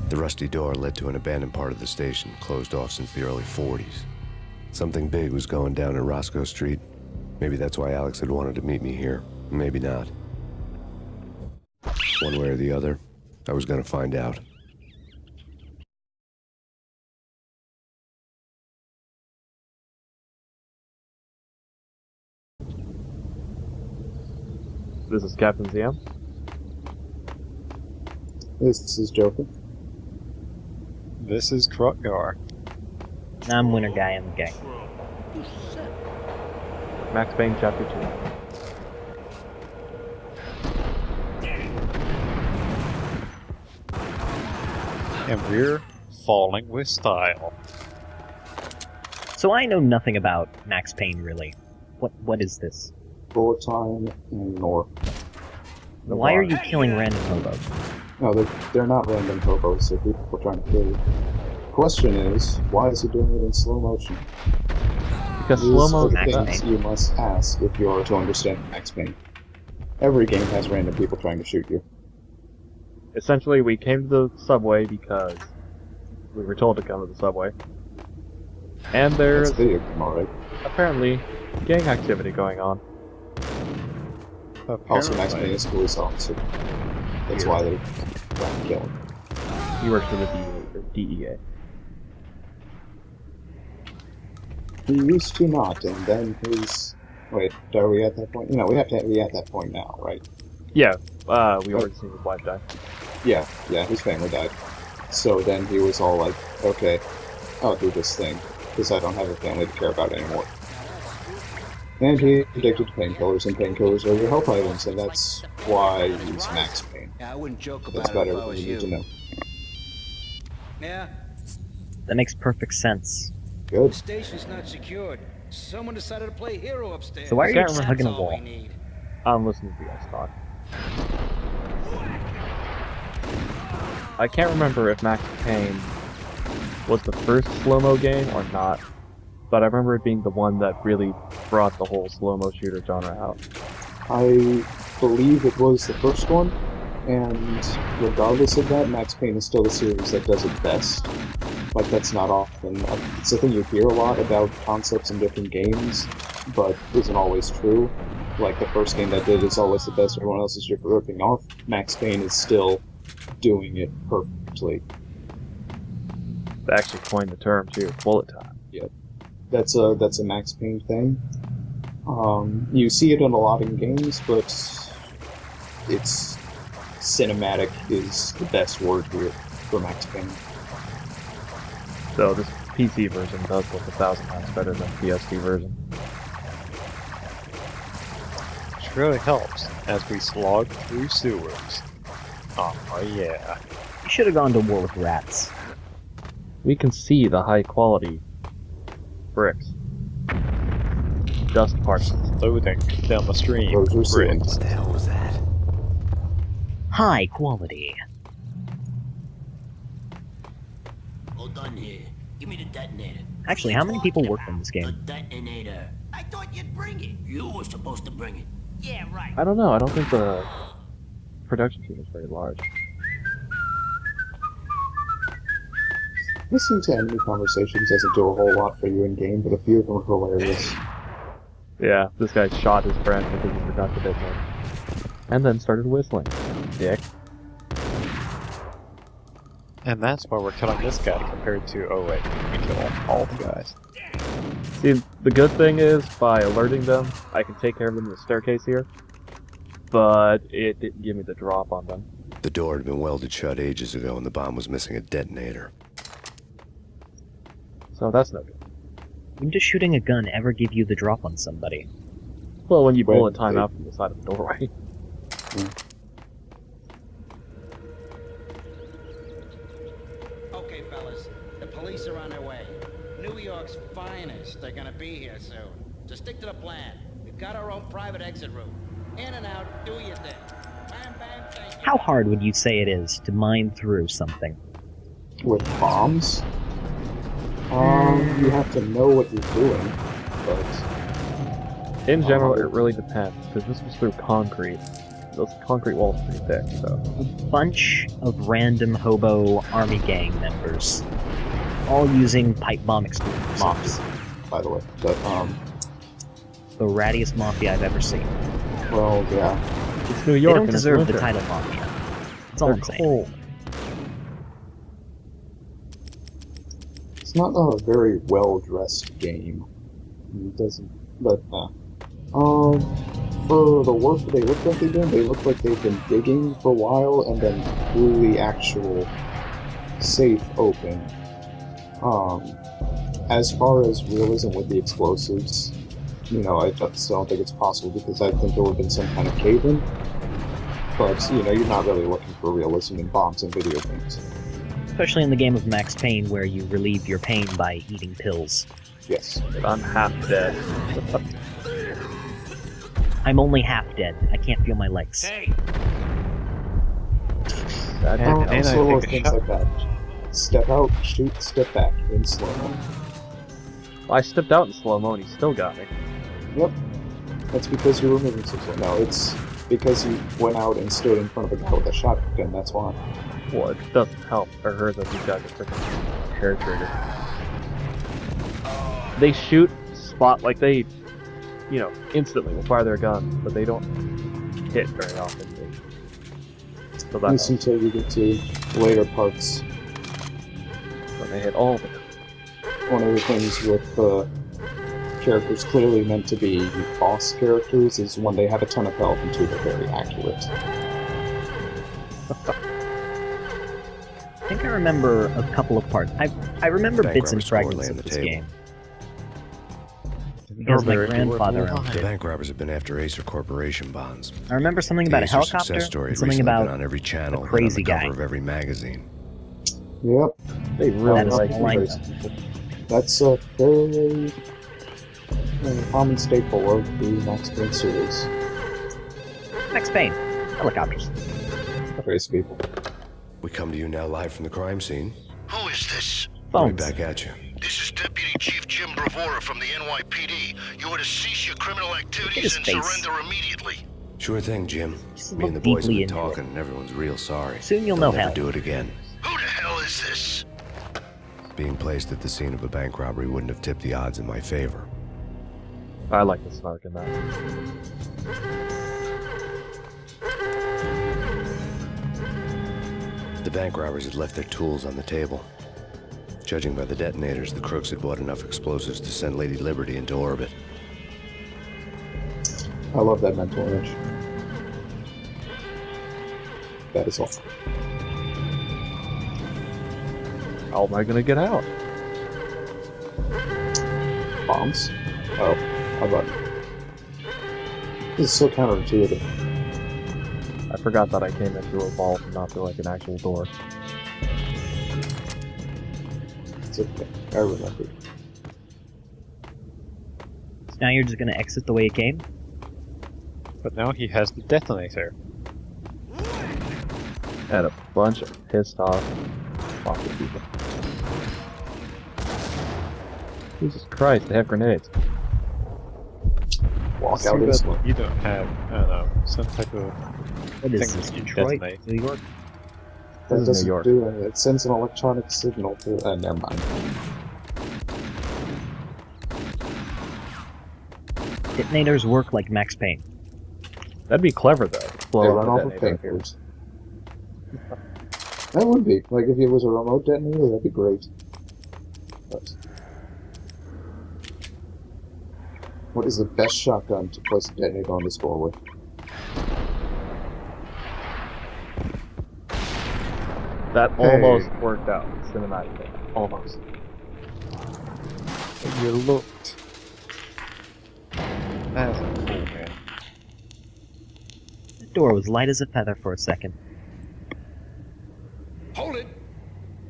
The rusty door led to an abandoned part of the station, closed off since the early 40s. Something big was going down in Roscoe Street. Maybe that's why Alex had wanted to meet me here. Maybe not. One way or the other, I was gonna find out. This is CaptainZM. This is Jothan. This is Kroq. I'm winner guy in the gang. Max Payne Chapter 2. And we're falling with style. So I know nothing about Max Payne, really. What is this? Bullet time and north. Why are you killing random hobos? No, they're not random hobos, they're people trying to kill you. Question is, why is he doing it in slow motion? Because These slow-mo are the Max things Payne. you must ask if you are to understand Max Payne. Every game has random people trying to shoot you. Essentially, we came to the subway because we were told to come to the subway. And That's there's a video game, alright. apparently gang activity going on. Also, Max Payne is a police officer. That's why they're trying to kill him. He works for the DEA. He used to not, and then his... Wait, are we at that point? No, we have to be at that point now, right? Yeah, we already seen his wife die. Yeah, his family died. So then he was all like, okay, I'll do this thing, because I don't have a family to care about anymore. And he addicted to painkillers, and painkillers are your health items, and that's why he's Max Payne. Yeah, I wouldn't joke That's about about it if I everything was you need to you. know. Yeah, That makes perfect sense. the Good. station's not secured. Someone decided to play hero upstairs. So why are you Can't just remember. hugging a That's all wall? we need. I'm listening to you guys talk. I can't remember if Max Payne was the first slow-mo game or not, but I remember it being the one that really brought the whole slow-mo shooter genre out. I believe it was the first one, and regardless of that, Max Payne is still the series that does it best. Like, that's not often. It's a thing you hear a lot about concepts in different games, but isn't always true. Like, the first game that did is always the best, everyone else is just ripping off. Max Payne is still doing it perfectly. They actually coined the term too, bullet time. That's a Max Payne thing. You see it in a lot in games, but it's cinematic is the best word here for Max Payne. So this PC version does look 1,000 times better than the PS2 version. Which really helps as we slog through sewers. Oh yeah. You should have gone to war with rats. We can see the high quality bricks. Dust particles. Loading down the stream. Those are Bricks. ceilings. What the hell was that? High quality. Hold on here. Give me the detonator. Actually, how many people work on this The game? detonator. I thought you'd bring it. You were supposed to bring it. Yeah, right. I don't know, I don't think the production team is very large. Listening to enemy conversations doesn't do a whole lot for you in game, but a few of them are hilarious. Yeah, this guy shot his friend because he forgot to detonate. And then started whistling. Dick. And that's why we're killing this guy compared to, oh wait, we kill all the guys. See, the good thing is, by alerting them, I can take care of them in the staircase here. But it didn't give me the drop on them. The door had been welded shut ages ago and the bomb was missing a detonator. So that's no good. When does shooting a gun ever give you the drop on somebody? Well, when you When bullet time they- out from the side of the doorway. Okay, fellas, the police are on their way. New York's finest are gonna be here soon. So stick to the plan. We've got our own private exit route. In and out, do your thing. Bam, bam, thank you. How hard would you say it is to mine through something? With bombs? You have to know what you're doing, but In general, it really depends, because this was through concrete. those concrete walls are pretty thick, so. A bunch of random hobo army gang members, all using pipe bomb explosives. Mafia, by the way. But, The rattiest mafia I've ever seen. well, yeah. It's New They York don't and it's deserve the winter. title mafia. That's all They're I'm saying. cold. It's not a very well-dressed game. It doesn't, but, for the work they look like they've done, they look like they've been digging for a while and then blew the actual safe open. As far as realism with the explosives, you know, I just don't think it's possible because I think there would have been some kind of cave-in. But, you know, you're not really looking for realism in bombs and video games. Especially in the game of Max Payne where you relieve your pain by eating pills. Yes. I'm half dead. I'm only half dead. I can't feel my legs. Hey, That And- didn't and help. I Little think a things shot- like that. Step out, shoot, step back in slow-mo. I stepped out in slow-mo and he still got me. Yep. That's because you were moving so slow. No, it's because you went out and stood in front of a guy with a shotgun, that's why. Well, it doesn't help for her that these guys are freaking hair trigger. They shoot, spot, like they, you know, instantly will fire their guns, but they don't hit very often. So At that least helps until you get to later parts. when they hit all of it. One of the things with characters clearly meant to be boss characters is when they have a ton of health and two, they're very accurate. I think I remember a couple of parts. I remember Bank bits and robber score fragments lay on of the this table. game. Because my Very grandfather doable. owned The it. bank robbers have been after Acer Corporation bonds. I remember something about a The Acer helicopter, success story and had something recently been about on every channel, a and crazy on the guy. cover of every magazine. Yep, They really That's like all I these know. that's a very common staple of the Max Payne series. Max Payne. Helicopters. Various people. We come to you now live from the crime scene. Who is this? Right Phones. back at you. This is Deputy Chief Jim Bravura from the NYPD. You are to cease your criminal Look at activities his and face. surrender immediately. Sure thing, Jim. Just Me and the look boys have deeply been into talking, and everyone's real sorry. Soon you'll They'll know never hell. do it again. Who the hell is this? Being placed at the scene of a bank robbery wouldn't have tipped the odds in my favor. I like the snark in that. The bank robbers had left their tools on the table. Judging by the detonators, the crooks had bought enough explosives to send Lady Liberty into orbit. I love that mental image. That is all. How am I gonna get out? Bombs? Oh, how about this is so counterintuitive. I forgot that I came in through a vault and not through like an actual door. It's okay. I remembered. So now you're just gonna exit the way you came? But now he has the detonator. And a bunch of pissed off mafia people. Jesus Christ, they have grenades. Walk See out that instantly. you don't have, I don't know, some type of What is thing this, that you Detroit? detonate. New York? That This is New doesn't York. do it. It sends an electronic signal to. Never mind. Detonators work like Max Payne. That'd be clever though. Blow They up run the off of detonator here. papers. That would be. Like, if it was a remote detonator, that'd be great. But what is the best shotgun to place a detonator on this floor with? That Hey. almost worked out cinematically. Almost. You looked. That's cool, man. The door was light as a feather for a second. Hold it!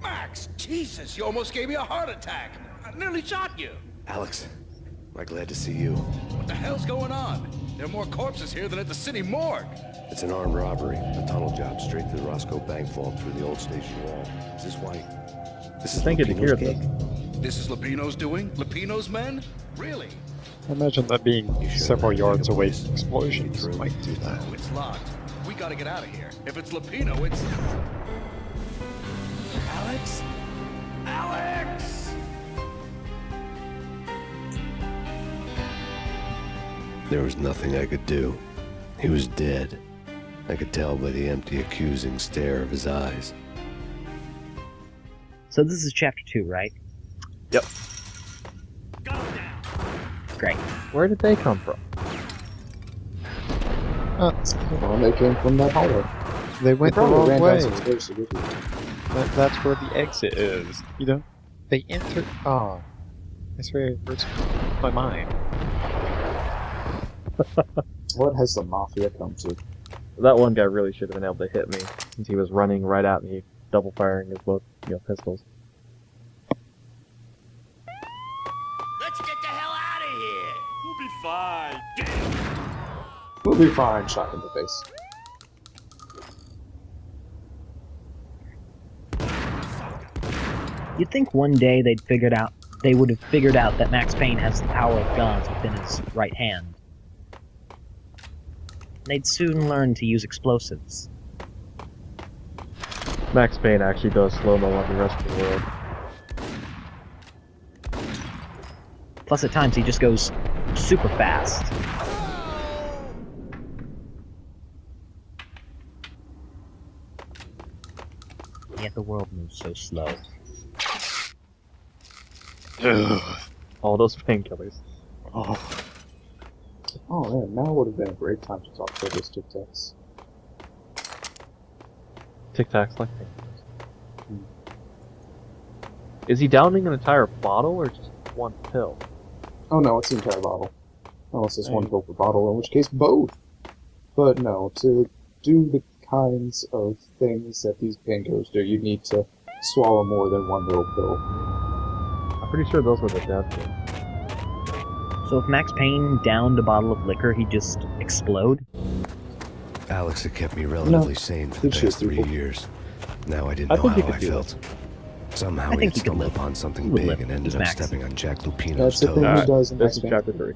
Max, Jesus, you almost gave me a heart attack. I nearly shot you. Alex, I'm glad to see you. What the hell's going on? There are more corpses here than at the city morgue. It's an armed robbery, a tunnel job straight to the Roscoe Bank vault through the old station wall. Is this why? This is Thank you to hear Lupino's this. gig? This is Lupino's doing? Lupino's men? Really? Imagine that being You sure several that yards big a away place? from explosions True. might do that. Oh, it's locked. We gotta get out of here. If it's Lupino, it's... Alex? Alex! There was nothing I could do. He was dead. I could tell by the empty, accusing stare of his eyes. So this is chapter 2, right? Yep. Great. Where did they come from? Well, they came from that hallway. They went the probably wrong ran way. down some stairs to get here. That's where the exit is. You know, they entered. Oh, that's where it hurts my mind. What has the Mafia come to? That one guy really should have been able to hit me, since he was running right at me, double firing his both, pistols. Let's get the hell out of here. We'll be fine. We'll be fine, shot in the face. You'd think one day they would have figured out that Max Payne has the power of guns within his right hand. They'd soon learn to use explosives. Max Payne actually does slow-mo on the rest of the world. Plus, at times, he just goes super fast. Yet the world moves so slow. All those painkillers. Oh man, now would have been a great time to talk about this Tic Tacs. Tic Tacs like painkillers. Is he downing an entire bottle or just one pill? Oh no, it's the entire bottle. Unless it's one pill per bottle, in which case both. But no, to do the kinds of things that these painkillers do, you need to swallow more than one little pill. I'm pretty sure those were the death pills. So if Max Payne downed a bottle of liquor, he'd just explode? Alex had kept me relatively sane for the he'd past shoot 3 people. years. Now I didn't I know think he how could I do felt. Somehow I he think had he could stumbled live. upon something He would big live. and ended He's up Max. stepping on Jack Lupino's That's the thing toes. he does in This Max is Payne. chapter 3.